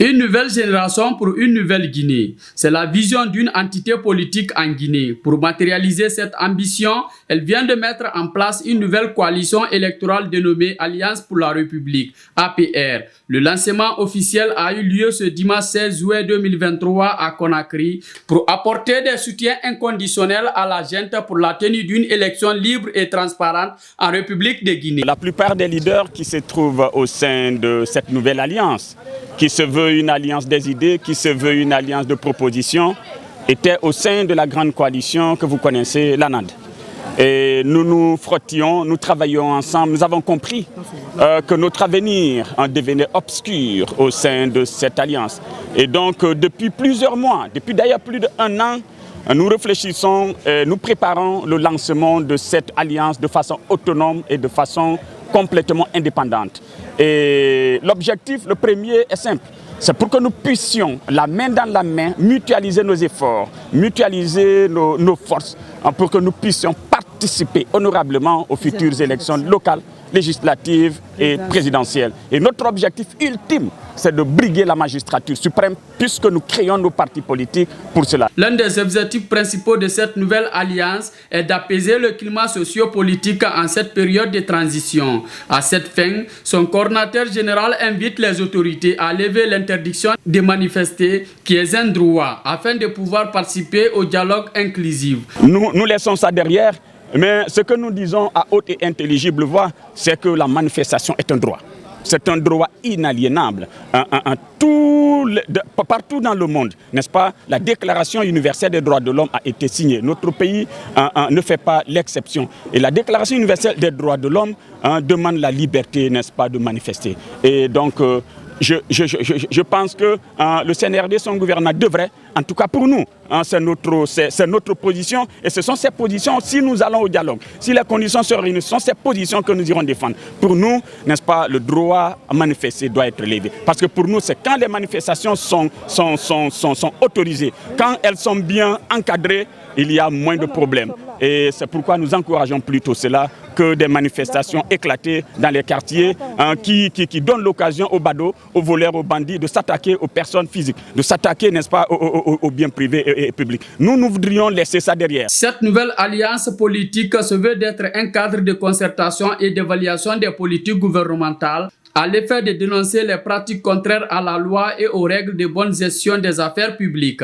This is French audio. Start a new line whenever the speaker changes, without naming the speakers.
Une nouvelle génération pour une nouvelle Guinée. C'est la vision d'une entité politique en Guinée. Pour matérialiser cette ambition, elle vient de mettre en place une nouvelle coalition électorale dénommée Alliance pour la République, APR. Le lancement officiel a eu lieu ce dimanche 16 juillet 2023 à Conakry pour apporter des soutiens inconditionnels à la junte pour la tenue d'une élection libre et transparente en République de Guinée.
La plupart des leaders qui se trouvent au sein de cette nouvelle alliance, qui se veut une alliance des idées, qui se veut une alliance de propositions, étaient au sein de la grande coalition que vous connaissez, l'ANAD. Et nous nous frottions, nous travaillions ensemble, nous avons compris que notre avenir en devenait obscur au sein de cette alliance. Et donc depuis plusieurs mois, depuis d'ailleurs plus d'1 an, nous réfléchissons, nous préparons le lancement de cette alliance de façon autonome et de façon complètement indépendante. Et l'objectif, le premier, est simple. C'est pour que nous puissions, la main dans la main, mutualiser nos efforts, mutualiser nos forces, pour que nous puissions participer honorablement aux futures élections locales, législatives et présidentielles. Et notre objectif ultime, c'est de briguer la magistrature suprême, puisque nous créons nos partis politiques pour cela.
L'un des objectifs principaux de cette nouvelle alliance est d'apaiser le climat socio-politique en cette période de transition. À cette fin, son coordinateur général invite les autorités à lever l'interdiction de manifester, qui est un droit, afin de pouvoir participer au dialogue inclusif.
Nous laissons ça derrière, mais ce que nous disons à haute et intelligible voix, c'est que la manifestation est un droit. C'est un droit inaliénable. Partout dans le monde, n'est-ce pas, la Déclaration universelle des droits de l'homme a été signée. Notre pays ne fait pas l'exception. Et la Déclaration universelle des droits de l'homme demande la liberté, n'est-ce pas, de manifester. Et donc, je pense que le CNRD, son gouvernement, devrait, en tout cas pour nous, c'est notre position, et ce sont ces positions, si nous allons au dialogue, si les conditions se réunissent, ce sont ces positions que nous irons défendre. Pour nous, n'est-ce pas, le droit à manifester doit être levé. Parce que pour nous, c'est quand les manifestations sont autorisées, quand elles sont bien encadrées, il y a moins de problèmes. Et c'est pourquoi nous encourageons plutôt cela que des manifestations éclatées dans les quartiers qui donnent l'occasion aux badauds, aux voleurs, aux bandits de s'attaquer aux personnes physiques, de s'attaquer, n'est-ce pas, aux biens privés et publics. Nous voudrions laisser ça derrière.
Cette nouvelle alliance politique se veut d'être un cadre de concertation et d'évaluation des politiques gouvernementales à l'effet de dénoncer les pratiques contraires à la loi et aux règles de bonne gestion des affaires publiques.